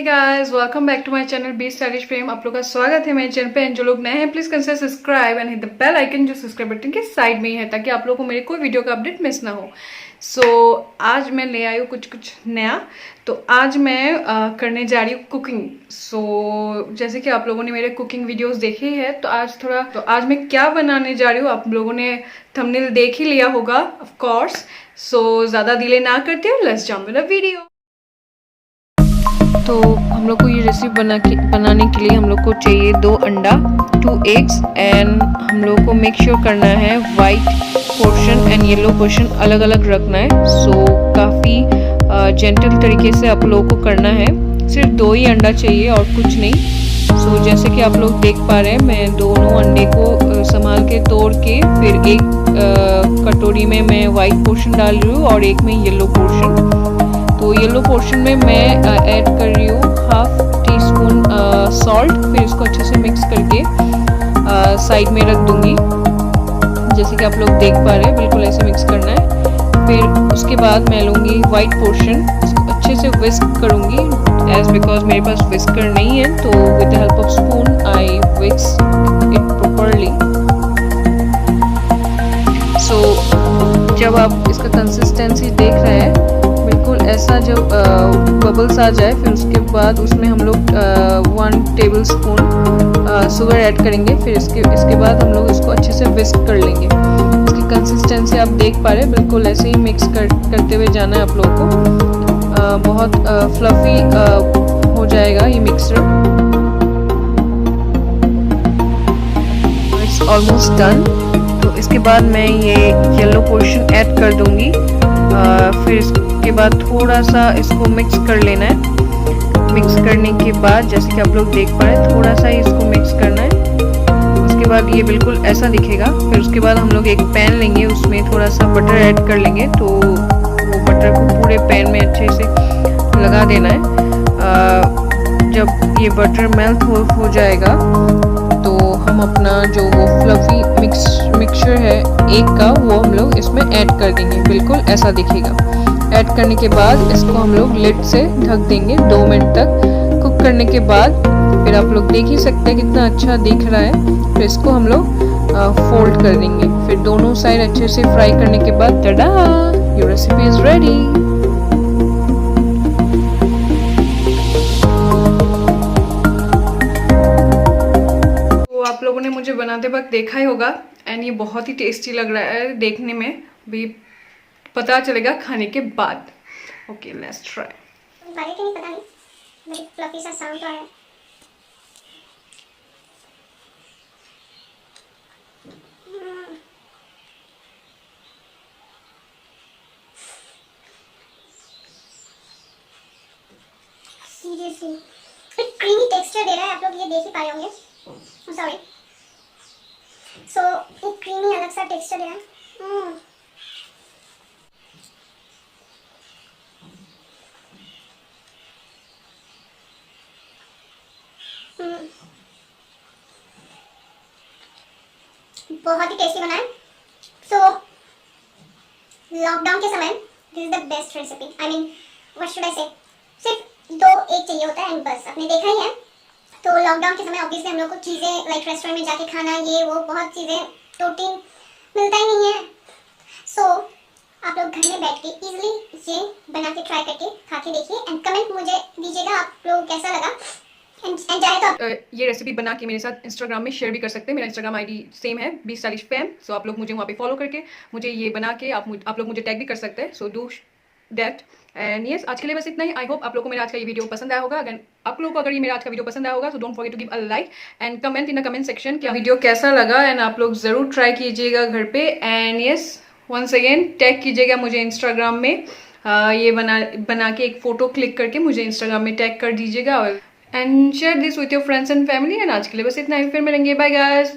Guys, welcome back to my channel be stylish fame. आप लोग का स्वागत है मेरे चैनल पे। एंड जो लोग नए हैं please consider subscribe and hit the bell icon जो सब्सक्राइब बटन के साइड में ही है, ताकि आप लोगों को मेरे कोई वीडियो का अपडेट मिस ना हो। आज मैं ले आई हूँ कुछ नया। तो आज मैं करने जा रही हूँ कुकिंग। जैसे कि आप लोगों ने मेरे कुकिंग वीडियोस देखे हैं, तो आज मैं क्या बनाने जा रही हूँ आप लोगों ने थंबनेल देख ही लिया होगा ऑफ कोर्स। ज़्यादा डिले ना करते हुए let's jump in the video. तो हम लोग को ये रेसिपी बनाने के लिए हम लोग को चाहिए 2 अंडा, 2 एग्स एंड हम लोग को मेक श्योर करना है white portion and yellow portion अलग अलग रखना है। काफ़ी जेंटल तरीके से आप लोगों को करना है। सिर्फ 2 ही अंडा चाहिए और कुछ नहीं। जैसे कि आप लोग देख पा रहे हैं, मैं दोनों अंडे को संभाल के तोड़ के फिर एक कटोरी में मैं वाइट पोर्शन डाल रही हूँ और एक में येलो पोर्शन। तो येलो पोर्शन में मैं ऐड कर रही हूँ हाफ टी स्पून सॉल्ट। फिर इसको अच्छे से मिक्स करके साइड में रख दूंगी। जैसे कि आप लोग देख पा रहे हैं, बिल्कुल ऐसे मिक्स करना है। फिर उसके बाद मैं लूँगी वाइट पोर्शन, इसको अच्छे से विस्क करूँगी। एज बिकॉज मेरे पास विस्कर नहीं है, तो with the help of spoon I whisk it properly. जब आप इसका कंसिस्टेंसी देख रहे हैं, बिल्कुल ऐसा जब बबल्स आ जाए, फिर उसके बाद उसमें हम लोग 1 टेबल स्पून शुगर ऐड करेंगे। फिर इसके बाद हम लोग इसको अच्छे से विस्क कर लेंगे। इसकी कंसिस्टेंसी आप देख पा रहे हैं, बिल्कुल ऐसे ही मिक्स करते हुए जाना है आप लोगों को। बहुत फ्लफी हो जाएगा ये मिक्सचर। It's almost done. तो इसके बाद मैं ये येलो पोर्शन ऐड कर दूंगी। फिर इसके बाद थोड़ा सा इसको मिक्स कर लेना है। मिक्स करने के बाद जैसे कि आप लोग देख पा रहे हैं, थोड़ा सा ही इसको मिक्स करना है। उसके बाद ये बिल्कुल ऐसा दिखेगा। फिर उसके बाद हम लोग एक पैन लेंगे, उसमें थोड़ा सा बटर ऐड कर लेंगे। तो वो बटर को पूरे पैन में अच्छे से लगा देना है। जब ये बटर मेल्ट हो जाएगा, तो हम अपना जो वो फ्लफी मिक्सचर है एक का, वो हम लोग इसमें ऐड कर देंगे। बिल्कुल ऐसा दिखेगा। ऐड करने के बाद इसको हम लोग लिड से ढक देंगे 2 मिनट तक। कुक करने के बाद फिर आप लोग देख ही सकते हैं कितना अच्छा दिख रहा है। फिर इसको हम लोग फोल्ड कर देंगे। फिर दोनों साइड अच्छे से फ्राई करने के बाद टडा, योर रेसिपी इज रेडी। आप लोगों ने मुझे बनाते वक्त देखा ही होगा एंड ये बहुत ही टेस्टी लग रहा है देखने में भी, पता चलेगा खाने के बाद। Okay let's try. पता नहीं मेरे फ्लफी सा साउंड आ रहा है। सीरियसली एक क्रीमी टेक्सचर दे रहा है, आप लोग ये देख ही पाए होंगे। सॉरी। एक क्रीमी अलग सा टेक्सचर है। बहुत ही टेस्टी बना है। लॉकडाउन के समय this is the best recipe. I mean what should I से, सिर्फ 2 एग चाहिए होता है एंड बस। आपने देखा ही है। तो लॉकडाउन के समय ऑब्वियसली हम लोग को चीज़ें लाइक रेस्टोरेंट में जाके खाना, ये वो बहुत चीज़ें, प्रोटीन मिलता ही नहीं है। आप लोग घर में बैठ के इजीली ये बना के ट्राई करके खा के देखिए एंड कमेंट मुझे दीजिएगा आप लोगों को कैसा लगा। एंड चाहे तो आप ये रेसिपी बना के मेरे साथ इंस्टाग्राम में शेयर भी कर सकते हैं। मेरा इंस्टाग्राम आईडी सेम है, बी स्टाइलिश फेम। आप लोग मुझे वहाँ पे फॉलो करके मुझे ये बना के आप लोग मुझे टैग भी कर सकते हैं। Do that. एंड यस, आज के लिए बस इतना ही। आई होप आप लोगों को मेरा आज का ये वीडियो पसंद आया होगा। अगर आप लोगों को अगर ये मेरा आज का वीडियो पसंद आया होगा, तो don't forget to give a like and comment in the comment section कि वीडियो कैसा लगा। एंड आप लोग ज़रूर ट्राई कीजिएगा घर पे। And yes, once again tag कीजिएगा मुझे इंस्टाग्राम में। ये बना के एक फ़ोटो क्लिक करके मुझे इंस्टाग्राम में टैग कर दीजिएगा। And share this with your friends and family. And आज के लिए बस इतना ही। फिर मिलेंगे। Bye guys.